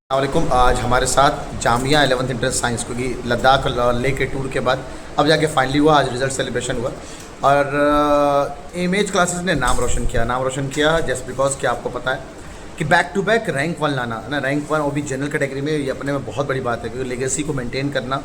वालेकुम। आज हमारे साथ जामिया 11th इंट्रेंस साइंस, क्योंकि लद्दाख ले के टूर के बाद अब जाके फाइनली हुआ, आज रिज़ल्ट सेलिब्रेशन हुआ। और इमेज क्लासेस ने नाम रोशन किया जस्ट बिकॉज कि आपको पता है कि बैक टू बैक रैंक 1 लाना है ना, रैंक 1 वो भी जनरल कैटेगरी में, ये अपने में बहुत बड़ी बात है, क्योंकि लेगेसी को मेंटेन करना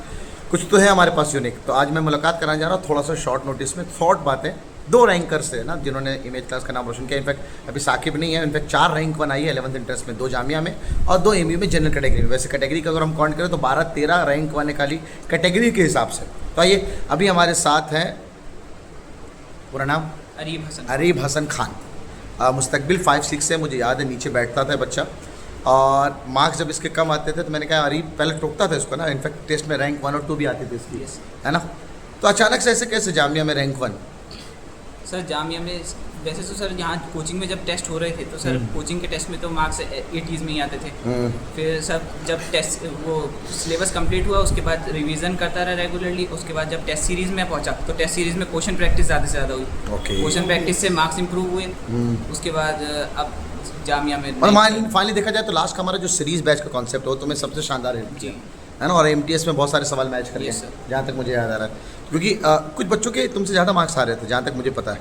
कुछ तो है हमारे पास यूनिक। तो आज मैं मुलाकात कराने जा रहा हूँ थोड़ा सा शॉर्ट नोटिस में, शॉर्ट बातें दो रैंकर से ना जिन्होंने इमेज क्लास का नाम रोशन किया। इनफैक्ट अभी साकिब नहीं है, इनफैक्ट 4 रैंक 1 आई है 11th इंट्रेंस में, 2 जामिया में और 2 एमयू में जनरल कैटेगरी में। वैसे कैटेगरी का अगर हम काउंट करें तो 12-13 रैंक 1 है खाली कैटेगरी के हिसाब से। तो आइए, अभी हमारे साथ हैं, पूरा नाम अरीब हसन खान, मुस्तकबिल 5-6 से, मुझे याद है नीचे बैठता था बच्चा। और मार्क्स जब इसके कम आते थे तो मैंने कहा अरीब पहले टोकता था इसको ना, इनफैक्ट टेस्ट में रैंक 1 और 2 भी आती थी इसकी, है ना। तो अचानक से ऐसे कैसे जामिया में रैंक 1? सर जामिया में वैसे तो सर यहाँ कोचिंग में जब टेस्ट हो रहे थे तो सर कोचिंग के टेस्ट में तो मार्क्स 80s में ही आते थे। फिर सर जब टेस्ट वो सिलेबस कंप्लीट हुआ उसके बाद रिवीजन करता रहा रेगुलरली। उसके बाद जब टेस्ट सीरीज़ में पहुँचा तो टेस्ट सीरीज़ में क्वेश्चन प्रैक्टिस ज़्यादा से ज़्यादा हुई। क्वेश्चन प्रैक्टिस से मार्क्स इंप्रूव हुए। उसके बाद अब जामिया में फाइनली देखा जाए तो लास्ट का हमारा जो सीरीज़ बैच का कॉन्सेप्ट हो तुम्हें सबसे शानदार है ना। और MTS में बहुत सारे सवाल मैच कर लिए जहाँ तक मुझे याद आ रहा है, क्योंकि कुछ बच्चों के तुमसे ज़्यादा मार्क्स आ रहे थे जहाँ तक मुझे पता है।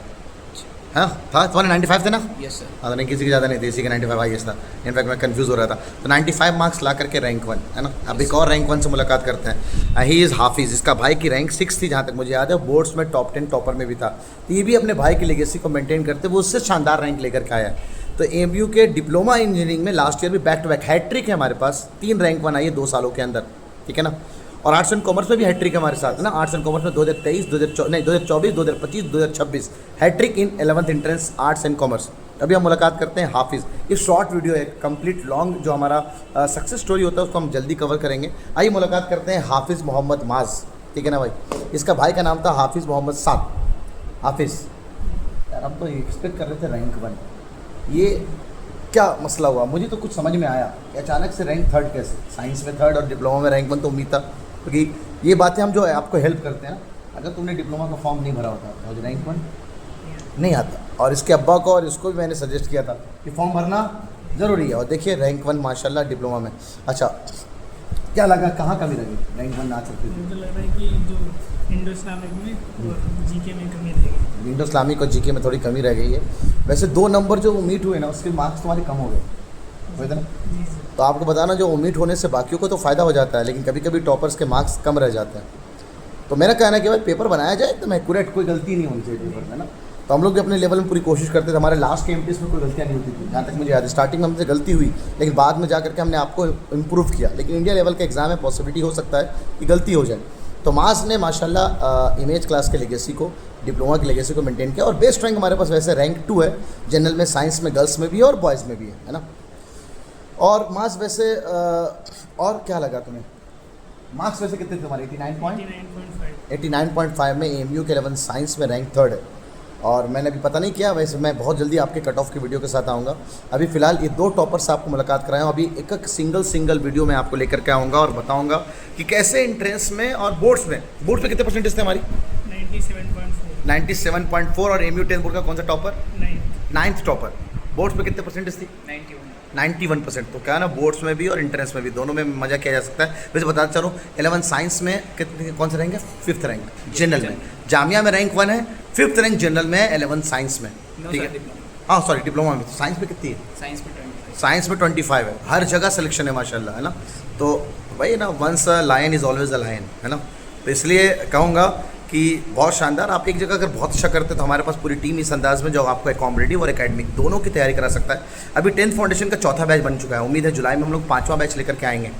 हाँ था, तुम्हारे 95 थे ना? Yes sir. हाँ, नहीं किसी के ज़्यादा नहीं थे, इसी के 95 हाईएस्ट था। इनफैक्ट मैं कंफ्यूज हो रहा था। तो 95 मार्क्स ला करके रैंक 1, है ना। अब एक और रैंक 1 से मुलाकात करते हैं। ही इज़ हाफिज़, इसका भाई की रैंक 6 थी जहाँ तक मुझे याद है, बोर्ड्स में टॉप 10 टॉपर में भी था। तो ये भी अपने भाई की लेगेसी को मेंटेन करते वो उससे शानदार रैंक लेकर के आया है। तो एमयू के डिप्लोमा इंजीनियरिंग में लास्ट ईयर भी बैक टू बैक हैट्रिक है हमारे पास, 3 रैंक 1 आई है 2 सालों के अंदर, ठीक है ना। और आर्ट्स एंड कॉमर्स में भी हैट्रिक हमारे साथ है ना। आर्ट्स एंड कॉमर्स में 2023, 2024, 2025, 2026 hattrick in 11th entrance arts and commerce. अभी हम मुलाकात करते हैं हाफिज़। ये शॉर्ट वीडियो है, कंप्लीट लॉन्ग जो हमारा सक्सेस स्टोरी होता है उसको हम जल्दी कवर करेंगे। आइए मुलाकात करते हैं हाफिज़ मोहम्मद माज, ठीक है ना भाई। इसका भाई का नाम था हाफिज़ मोहम्मद साद। हाफिज़ यार, हम तो एक्सपेक्ट कर रहे थे रैंक 1, ये क्या मसला हुआ? मुझे तो कुछ समझ में आया कि अचानक से रैंक 3 कैसे, साइंस में 3 और डिप्लोमा में रैंक 1 तो उम्मीद था, क्योंकि ये बातें हम जो है आपको हेल्प करते हैं ना। अगर तुमने डिप्लोमा का फॉर्म नहीं भरा होता तो रैंक 1 नहीं आता। और इसके अब्बा को और इसको भी मैंने सजेस्ट किया था कि फॉर्म भरना ज़रूरी है, और देखिए रैंक 1 माशाल्लाह डिप्लोमा में। अच्छा, क्या लगा कहाँ कमी रही रैंक 1 ना आ सकती? मुझे लग रहा है कि जो इंडो इस्लामिक में और जीके में कमी रह गई। इंडो इस्लामिक और जीके में थोड़ी कमी रह गई है। वैसे 2 नंबर जो उम्मीद हुए ना उसके मार्क्स तुम्हारे कम हो गए, हुए थे ना। तो आपको बताना, जो उम्मीद होने से बाकियों को तो फ़ायदा हो जाता है, लेकिन कभी कभी टॉपर्स के मार्क्स कम रह जाते हैं। तो मेरा कहना है कि भाई पेपर बनाया जाए एकदम एक्यूरेट, कोई गलती नहीं होनी चाहिए पेपर में ना। तो हम लोग भी अपने लेवल में पूरी कोशिश करते थे। हमारे लास्ट के MTS में कोई गलतियाँ नहीं होती थी जहाँ तक मुझे याद है। स्टार्टिंग में हमसे गलती हुई, लेकिन बाद में जा करके हमने आपको इम्प्रूव किया। लेकिन इंडिया लेवल का एग्ज़ाम है, पॉसिबिलिटी हो सकता है कि गलती हो जाए। तो मास ने माशाल्लाह इमेज क्लास के लेगेसी को, डिप्लोमा की लेगेसी को मेंटेन किया। और बेस्ट रैंक हमारे पास वैसे रैंक 2 है जनरल में, साइंस में गर्ल्स में भी है और बॉयज़ में भी है ना। और मार्क्स वैसे और क्या लगा तुम्हें? मार्क्स वैसे कितने थे तुम्हारे? 89.5 में एमयू के 11 साइंस में रैंक 3 है। और मैंने अभी पता नहीं किया, वैसे मैं बहुत जल्दी आपके कट ऑफ की वीडियो के साथ आऊँगा। अभी फ़िलहाल ये 2 टॉपर्स आपको मुलाकात कराएँ। अभी एक सिंगल वीडियो में आपको लेकर के आऊँगा और बताऊँगा कि कैसे इंट्रेंस में और बोर्ड्स में कितने परसेंटेज थे हमारी? 97.4। और एमयू 10 बोर्ड का कौन सा टॉपर? 9th topper. बोर्ड्स में कितने परसेंटेज थी? 91%। तो क्या ना, बोर्ड्स में भी और इंट्रेंस में भी दोनों में मज़ा किया जा सकता है। वैसे बताता चलूँ 11 साइंस में कितने, कौन से रहेंगे? 5th रैंक जनरल में। जामिया में रैंक 1 है, 5th रैंक जनरल में है 11 साइंस में, ठीक है। हाँ सॉरी, डिप्लोमा में। साइंस में कितनी है? साइंस में 25 है। हर जगह सिलेक्शन है माशाल्लाह, है ना। तो भाई ना, once a lion is always a lion, है ना। तो इसलिए कहूँगा कि बहुत शानदार। आप एक जगह अगर बहुत अच्छा करते तो हमारे पास पूरी टीम इस अंदाज में जो आपको कॉम्पिटिटिव और एकेडमिक दोनों की तैयारी करा सकता है। अभी 10th फाउंडेशन का 4था बैच बन चुका है। उम्मीद है जुलाई में हम लोग 5वां बैच लेकर के आएंगे,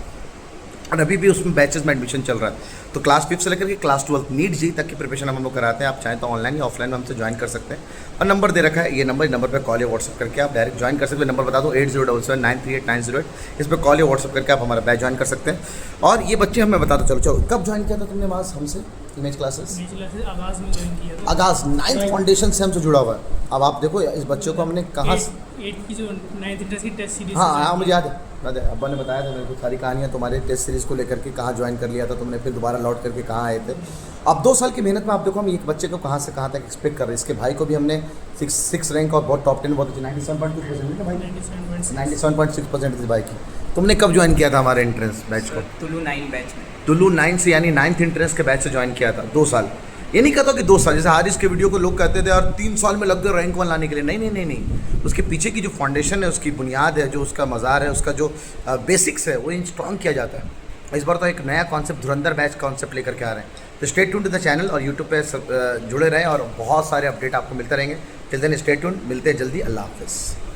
और अभी भी उसमें बैचेस में एडमिशन चल रहा है। तो क्लास 5 से लेकर के क्लास 12 नीट जी तक की प्रिपरेशन हम लोग कराते हैं। आप चाहें तो ऑनलाइन या ऑफलाइन में हमसे ज्वाइन कर सकते हैं। और नंबर दे रखा है, ये नंबर पे कॉल या व्हाट्सअप करके आप डायरेक्ट ज्वाइन कर सकते हैं। नंबर बता दो 8077938908। इस पर कॉल या व्हाट्सअप करके आप हमारा बैच ज्वाइन कर सकते हैं। और ये बच्चे हमें बता दो, चलो कब ज्वाइन किया था तुमने मास हमसे इमेज क्लासेस? आगाज़ में ज्वाइन किया था। आगाज़ 9th फाउंडेशन से हमसे जुड़ा हुआ है। अब आप देखो इस बच्चे को हमने कहाँ, 8 की जो 9th इंट्रेंस की टेस्ट सीरीज। हाँ मुझे याद है, अब्बा ने बताया था मेरे को सारी कहानियाँ तुम्हारे टेस्ट सीरीज़ को लेकर के, कहाँ ज्वाइन कर लिया था तुमने, फिर दोबारा लौट करके कहाँ आए थे। अब 2 साल की मेहनत में आप देखो हम एक बच्चे को कहाँ से कहाँ तक एक्सपेक्ट कर रहे हैं। इसके भाई को भी हमने 6 रैंक और बहुत टॉप 10 बहुत अच्छी 97.2% है भाई, 97.6% थी भाई की। तुमने कब ज्वाइन किया था हमारे एंट्रेंस बैच को? तुलू 9 बैच में। तुलू 9 से यानी 9th एंट्रेंस के बैच से ज्वाइन किया था, 2 साल। ये नहीं कहता कि 2 साल, जैसे हारिस के वीडियो को लोग कहते थे यार 3 साल में लग गए रैंक 1 लाने के लिए। नहीं नहीं नहीं नहीं, उसके पीछे की जो फाउंडेशन है, उसकी बुनियाद है, जो उसका मज़ार है, उसका जो बेसिक्स है, वो स्ट्रॉन्ग किया जाता है। इस बार तो एक नया कॉन्सेप्ट धुरंधर बैच कॉन्सेप्ट लेकर के आ रहे हैं। तो stay tuned to the channel और यूट्यूब पे जुड़े रहें और बहुत सारे अपडेट आपको मिलते रहेंगे। टिल देन स्टे ट्यून्ड, मिलते हैं जल्दी। अल्लाह हाफिज़।